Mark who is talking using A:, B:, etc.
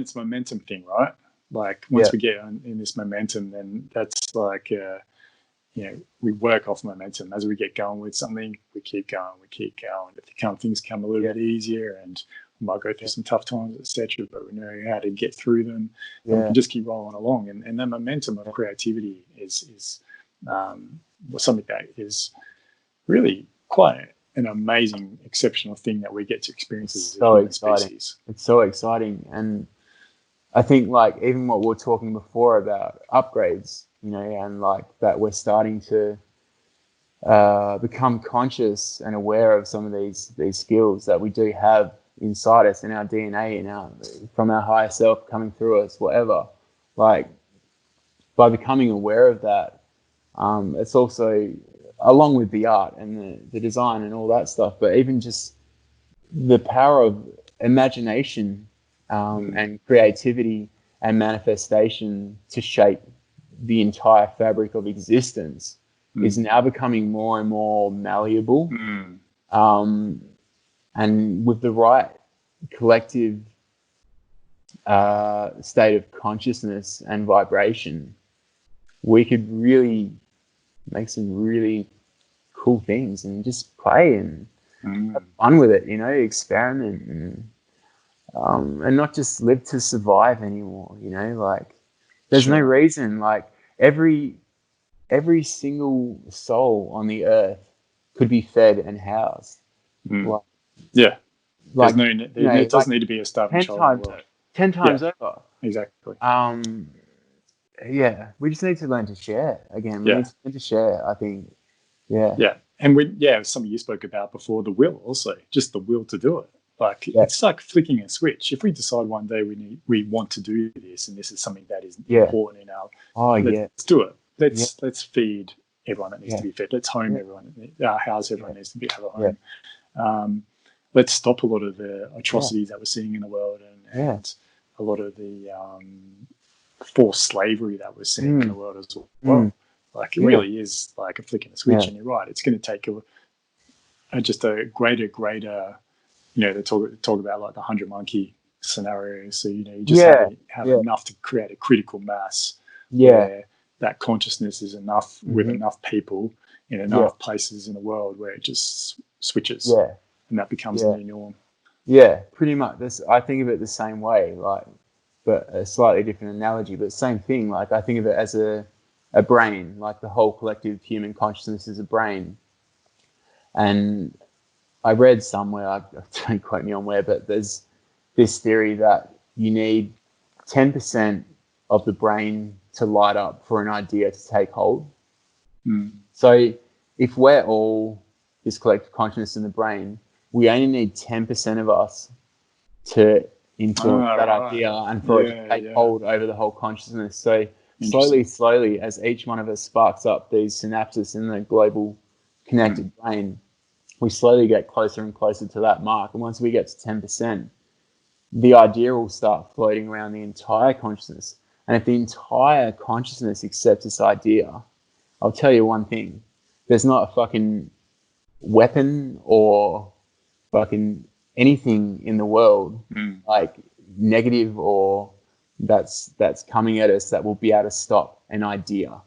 A: it's momentum thing, right? Like once we get in this momentum, then that's like, we work off momentum. As we get going with something, we keep going. Things come a little bit easier, and we might go through some tough times, etc. But we know how to get through them, and we can just keep rolling along. And the momentum of creativity is something that is really quite an amazing, exceptional thing that we get to experience as a human species.
B: It's so exciting. And I think like even what we were talking before about upgrades, and like that we're starting to become conscious and aware of some of these skills that we do have inside us in our DNA, from our higher self coming through us, whatever. Like by becoming aware of that, it's also along with the art and the design and all that stuff, but even just the power of imagination and creativity and manifestation to shape the entire fabric of existence is now becoming more and more malleable. And with the right collective state of consciousness and vibration, we could really make some really cool things and just play and have fun with it, experiment and not just live to survive anymore, like there's no reason, like every single soul on the earth could be fed and housed.
A: Like, it doesn't need to be a starving child.
B: 10 times over.
A: Exactly.
B: We just need to learn to share again. We need to learn to share, I think.
A: Yeah. And something you spoke about before, the will also, just the will to do it. Like it's like flicking a switch. If we decide one day we want to do this, and this is something that is important in our, let's do it. Let's feed everyone that needs to be fed. Let's home everyone. House everyone needs to have a home. Let's stop a lot of the atrocities that we're seeing in the world and a lot of the forced slavery that we're seeing in the world as well. Like it really is like a flick in a switch, and you're right. It's going to take just a greater. They talk about like the 100 monkey scenario. So you just have enough to create a critical mass where that consciousness is enough with enough people in enough places in the world where it just switches, and that becomes the new norm.
B: Yeah, pretty much. I think of it the same way, like, but a slightly different analogy, but same thing. Like I think of it as a brain, like the whole collective human consciousness is a brain. And I read somewhere, don't quote me on where, but there's this theory that you need 10% of the brain to light up for an idea to take hold. So if we're all this collective consciousness in the brain, we only need 10% of us to influence that idea and for it to take hold over the whole consciousness. So slowly, as each one of us sparks up these synapses in the global connected brain, we slowly get closer and closer to that mark. And once we get to 10%, the idea will start floating around the entire consciousness. And if the entire consciousness accepts this idea, I'll tell you one thing. There's not a fucking weapon or fucking anything in the world, like negative or that's coming at us that will be able to stop an idea